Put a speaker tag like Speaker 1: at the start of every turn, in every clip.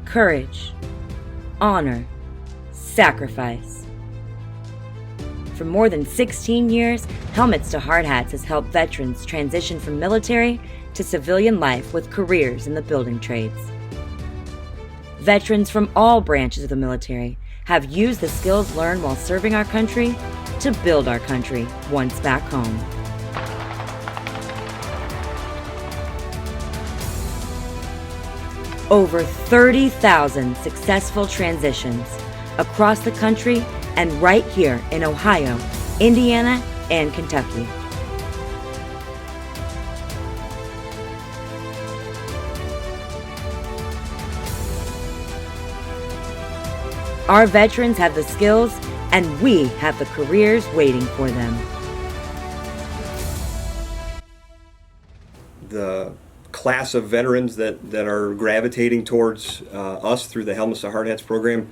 Speaker 1: courage, honor, sacrifice. For more than 16 years, Helmets to Hardhats has helped veterans transition from military to civilian life with careers in the building trades. Veterans from all branches of the military have used the skills learned while serving our country to build our country once back home. Over 30,000 successful transitions across the country and right here in Ohio, Indiana, and Kentucky. Our veterans have the skills, and we have the careers waiting for them.
Speaker 2: The class of veterans that are gravitating towards us through the Helmets to Hardhats program,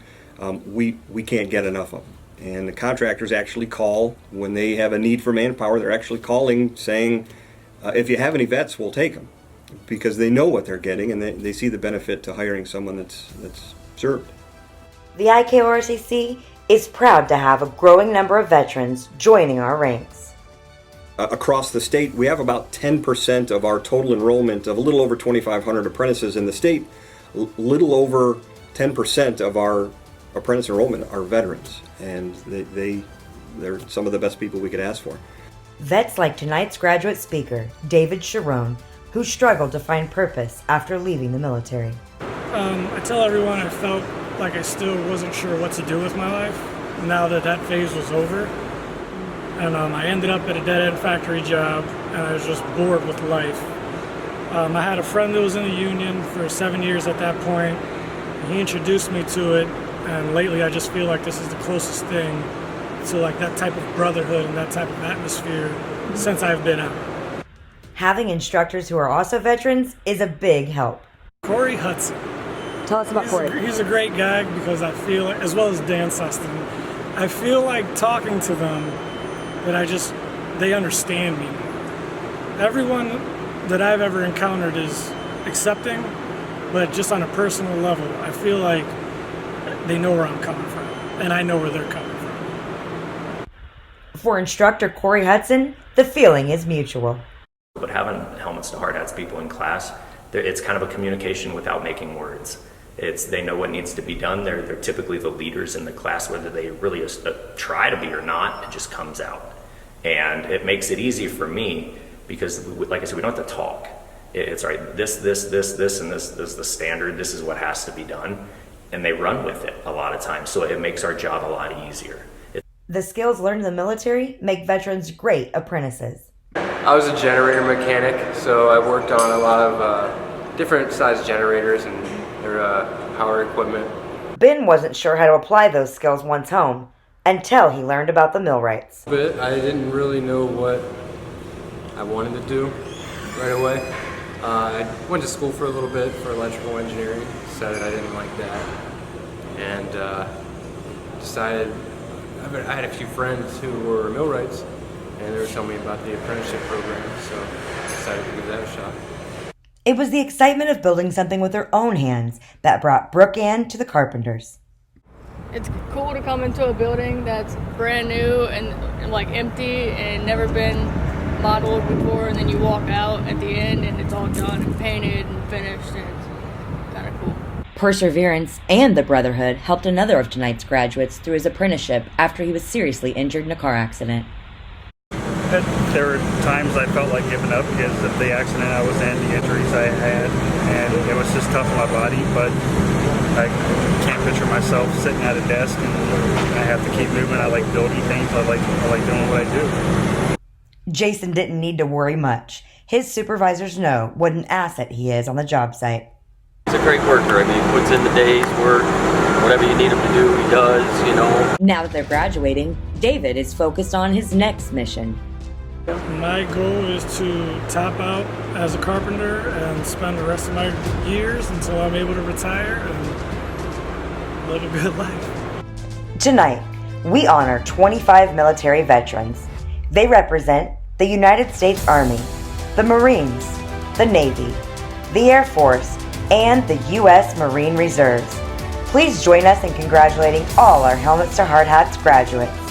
Speaker 2: we can't get enough of them. And the contractors actually call when they have a need for manpower. They're actually calling saying, if you have any vets, we'll take them, because they know what they're getting and they see the benefit to hiring someone that's served.
Speaker 1: The IKORCC is proud to have a growing number of veterans joining our ranks.
Speaker 2: Across the state, we have about 10% of our total enrollment of a little over 2,500 apprentices in the state. Little over 10% of our apprentice enrollment are veterans, and they're some of the best people we could ask for.
Speaker 1: Vets like tonight's graduate speaker, David Sharon, who struggled to find purpose after leaving the military.
Speaker 3: I tell everyone I felt like I still wasn't sure what to do with my life now that phase was over. And I ended up at a dead-end factory job, and I was just bored with life. I had a friend that was in the union for 7 years at that point. He introduced me to it, and lately I just feel like this is the closest thing to like that type of brotherhood and that type of atmosphere since I've been out.
Speaker 1: Having instructors who are also veterans is a big help.
Speaker 3: Corey Hudson.
Speaker 1: Tell us about Corey.
Speaker 3: He's a great guy because I feel like, as well as Dan Sustin, I feel like talking to them that they understand me. Everyone that I've ever encountered is accepting, but just on a personal level, I feel like they know where I'm coming from, and I know where they're coming from.
Speaker 1: For instructor Corey Hudson, the feeling is mutual.
Speaker 4: But having Helmets to Hardhats people in class, it's kind of a communication without making words. They know what needs to be done. They're typically the leaders in the class, whether they really try to be or not, it just comes out. And it makes it easy for me because, like I said, we don't have to talk. It's all right, this, and this is the standard, this is what has to be done. And they run with it a lot of times, so it makes our job a lot easier.
Speaker 1: The skills learned in the military make veterans great apprentices.
Speaker 5: I was a generator mechanic, so I worked on a lot of different size generators and their power equipment.
Speaker 1: Ben wasn't sure how to apply those skills once home until he learned about the millwrights.
Speaker 5: But I didn't really know what I wanted to do right away. I went to school for a little bit for electrical engineering, decided I didn't like that, and decided, I had a few friends who were millwrights, and they were telling me about the apprenticeship program, so I decided to give that a shot.
Speaker 1: It was the excitement of building something with their own hands that brought Brooke Ann to the Carpenters.
Speaker 6: It's cool to come into a building that's brand new and like empty and never been modeled before, and then you walk out at the end and it's all done and painted and finished, and it's kind of cool.
Speaker 1: Perseverance and the brotherhood helped another of tonight's graduates through his apprenticeship after he was seriously injured in a car accident.
Speaker 7: There were times I felt like giving up because of the accident I was in, the injuries I had, and it was just tough on my body, but I can't picture myself sitting at a desk, and I have to keep moving. I like building things. I like doing what I do.
Speaker 1: Jason didn't need to worry much. His supervisors know what an asset he is on the job site.
Speaker 8: He's a great worker. I mean, he puts in the day's work. Whatever you need him to do, he does, you know.
Speaker 1: Now that they're graduating, David is focused on his next mission.
Speaker 3: My goal is to top out as a carpenter and spend the rest of my years until I'm able to retire and live a good life.
Speaker 1: Tonight, we honor 25 military veterans. They represent the United States Army, the Marines, the Navy, the Air Force, and the U.S. Marine Reserves. Please join us in congratulating all our Helmets to Hard Hats graduates.